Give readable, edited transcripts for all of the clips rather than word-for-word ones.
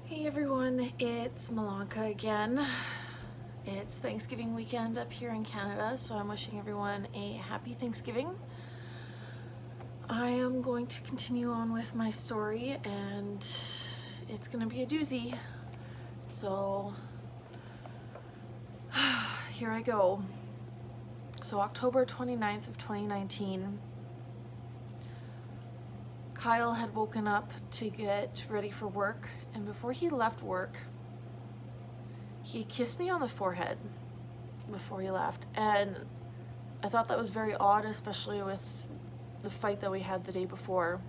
Hey everyone, it's Malanka again. It's Thanksgiving weekend up here in Canada, so I'm wishing everyone a happy Thanksgiving. I am going to continue on with my story, and it's gonna be a doozy. So here I go. So October 29th of 2019, Kyle had woken up to get ready for work, and before he left work, he kissed me on the forehead before he left. And I thought that was very odd, especially with the fight that we had the day before.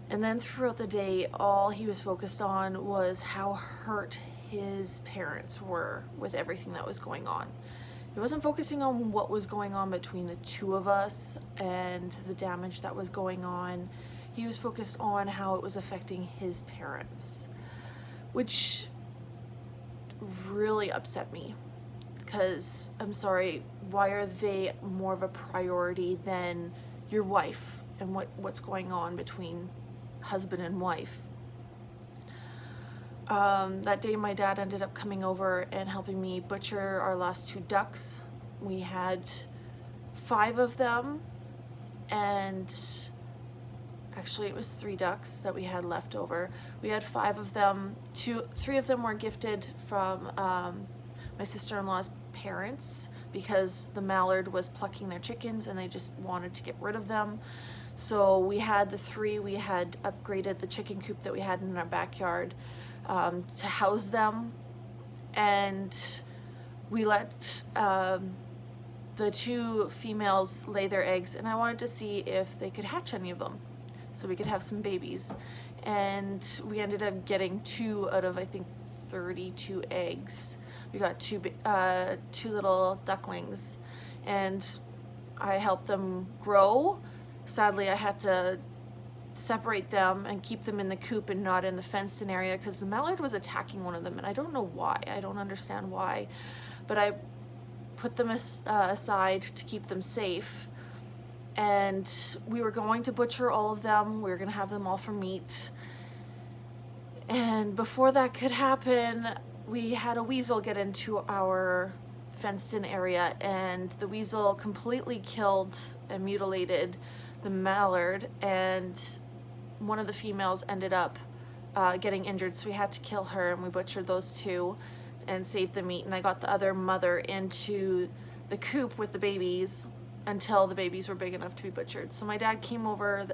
And then throughout the day, all he was focused on was how hurt his parents were with everything that was going on. He wasn't focusing on what was going on between the two of us and the damage that was going on. He was focused on how it was affecting his parents, which really upset me, because I'm sorry, why are they more of a priority than your wife and what's going on between husband and wife? That day my dad ended up coming over and helping me butcher our last two ducks. We had 5 of them, and actually it was 3 ducks that we had left over. We had 5 of them. 3 of them were gifted from my sister-in-law's parents, because the mallard was plucking their chickens and they just wanted to get rid of them. So we had the 3. We had upgraded the chicken coop that we had in our backyard to house them, and we let the 2 females lay their eggs, and I wanted to see if they could hatch any of them so we could have some babies. And we ended up getting 2 out of, I think, 32 eggs. We got 2 little ducklings, and I helped them grow. Sadly, I had to separate them and keep them in the coop and not in the fenced-in area, because the mallard was attacking one of them, and I don't know why. I don't understand why, but I put them aside to keep them safe. And we were going to butcher all of them. We were going to have them all for meat. And before that could happen, we had a weasel get into our fenced-in area, and the weasel completely killed and mutilated the mallard, and one of the females ended up getting injured, so we had to kill her, and we butchered those 2 and saved the meat. And I got the other mother into the coop with the babies until the babies were big enough to be butchered. So my dad came over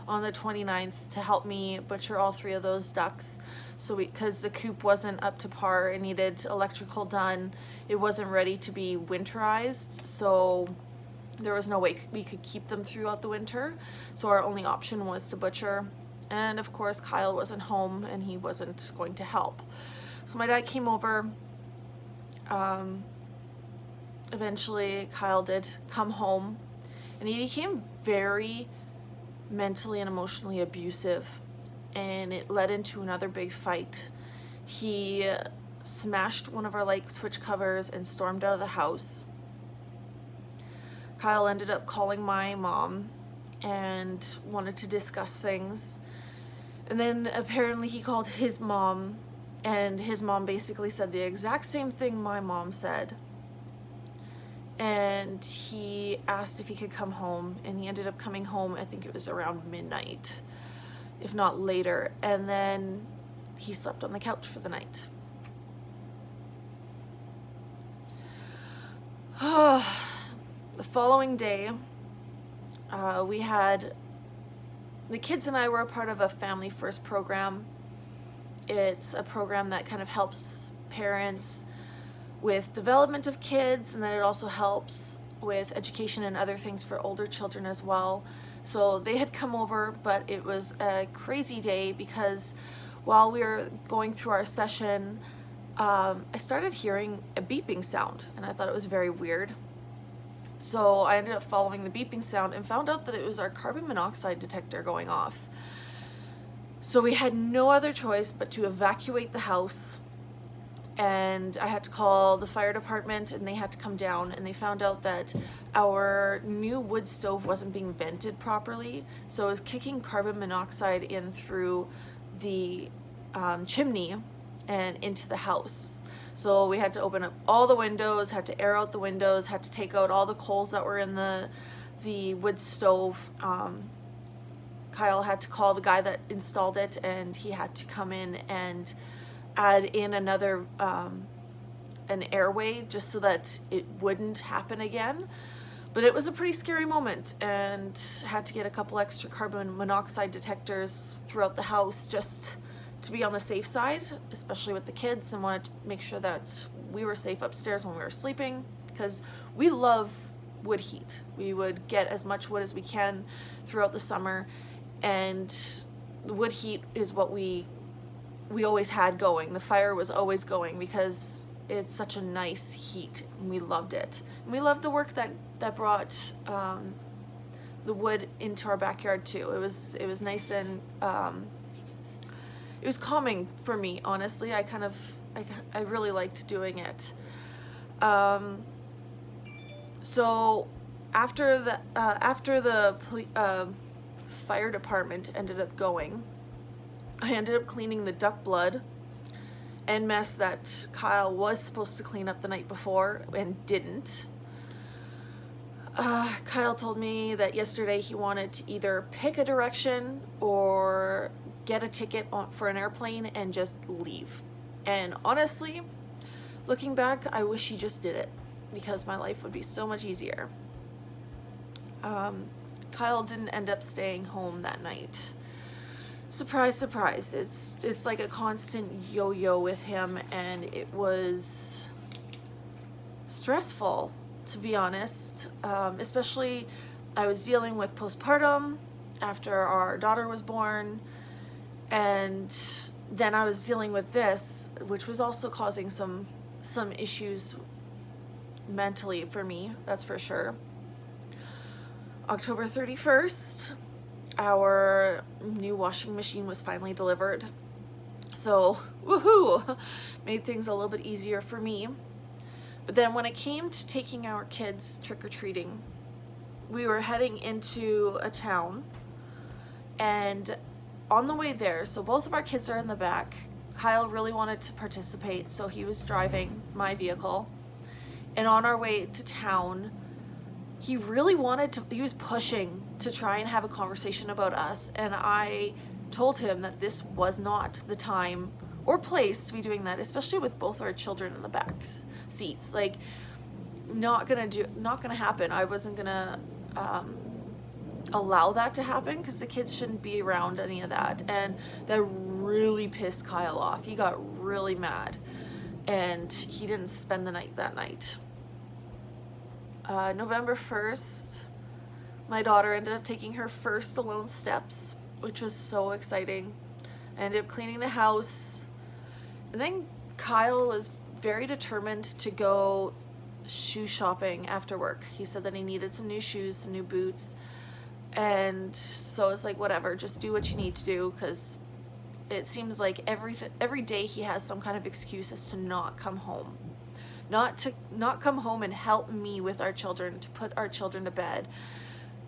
on the 29th to help me butcher all 3 of those ducks. So because the coop wasn't up to par, it needed electrical done, it wasn't ready to be winterized, so there was no way we could keep them throughout the winter. So our only option was to butcher. And of course Kyle wasn't home and he wasn't going to help. So my dad came over. Eventually Kyle did come home, and he became very mentally and emotionally abusive, and it led into another big fight. He smashed one of our light switch covers and stormed out of the house. Kyle ended up calling my mom and wanted to discuss things. And then apparently he called his mom, and his mom basically said the exact same thing my mom said. And he asked if he could come home, and he ended up coming home, I think it was around midnight, if not later. And then he slept on the couch for the night. The following day, the kids and I were a part of a Family First program. It's a program that kind of helps parents with development of kids, and then it also helps with education and other things for older children as well. So they had come over, but it was a crazy day, because while we were going through our session, I started hearing a beeping sound, and I thought it was very weird. So I ended up following the beeping sound and found out that it was our carbon monoxide detector going off. So we had no other choice but to evacuate the house, and I had to call the fire department, and they had to come down, and they found out that our new wood stove wasn't being vented properly, so it was kicking carbon monoxide in through the chimney and into the house. So we had to open up all the windows, had to air out the windows, had to take out all the coals that were in the wood stove. Kyle had to call the guy that installed it, and he had to come in and add in another an airway just so that it wouldn't happen again. But it was a pretty scary moment, and had to get a couple extra carbon monoxide detectors throughout the house just to be on the safe side, especially with the kids, and wanted to make sure that we were safe upstairs when we were sleeping, because we love wood heat. We would get as much wood as we can throughout the summer, and the wood heat is what we always had going. The fire was always going because it's such a nice heat, and we loved it. And we loved the work that brought the wood into our backyard too. It was nice, and it was calming for me, honestly. I really liked doing it. So after the fire department ended up going, I ended up cleaning the duck blood and mess that Kyle was supposed to clean up the night before and didn't. Kyle told me that yesterday he wanted to either pick a direction or get a ticket for an airplane and just leave. And honestly, looking back, I wish he just did it, because my life would be so much easier. Kyle didn't end up staying home that night. Surprise, surprise. It's like a constant yo-yo with him, and it was stressful, to be honest. Especially, I was dealing with postpartum after our daughter was born, and then I was dealing with this, which was also causing some issues mentally for me, that's for sure. October 31st, our new washing machine was finally delivered. So, woohoo! Made things a little bit easier for me. But then when it came to taking our kids trick-or-treating, we were heading into a town, and on the way there, so both of our kids are in the back. Kyle really wanted to participate, so he was driving my vehicle. And on our way to town, he really he was pushing to try and have a conversation about us. And I told him that this was not the time or place to be doing that, especially with both our children in the back seats. Like, not gonna happen. I wasn't gonna allow that to happen, because the kids shouldn't be around any of that. And that really pissed Kyle off. He got really mad, and he didn't spend the night that night. November 1st, my daughter ended up taking her first alone steps, which was so exciting. I ended up cleaning the house, and then Kyle was very determined to go shoe shopping after work. He said that he needed some new shoes, some new boots. And so it's like, whatever, just do what you need to do, because it seems like every day he has some kind of excuse as to not come home. Not come home and help me with our children, to put our children to bed.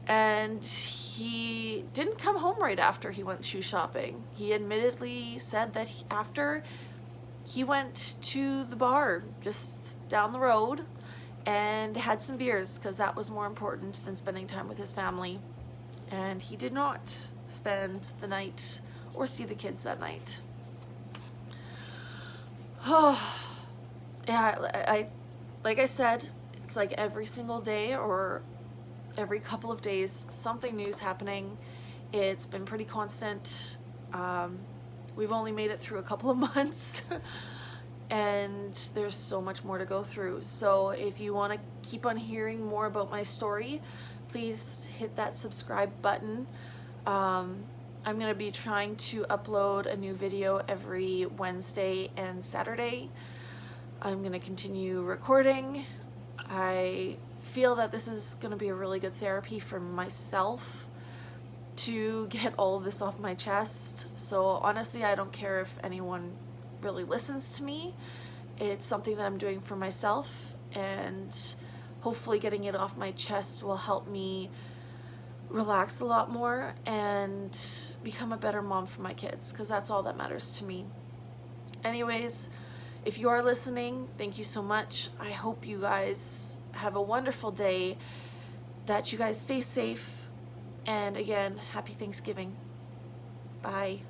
And he didn't come home right after he went shoe shopping. He admittedly said that after he went to the bar just down the road and had some beers, because that was more important than spending time with his family. And he did not spend the night or see the kids that night. Yeah, like I said, it's like every single day or every couple of days, something new is happening. It's been pretty constant. We've only made it through a couple of months, and there's so much more to go through. So if you want to keep on hearing more about my story, please hit that subscribe button. I'm going to be trying to upload a new video every Wednesday and Saturday. I'm going to continue recording. I feel that this is going to be a really good therapy for myself to get all of this off my chest. So honestly, I don't care if anyone really listens to me. It's something that I'm doing for myself, and hopefully getting it off my chest will help me relax a lot more and become a better mom for my kids, because that's all that matters to me. Anyways, if you are listening, thank you so much. I hope you guys have a wonderful day, that you guys stay safe, and again, happy Thanksgiving. Bye.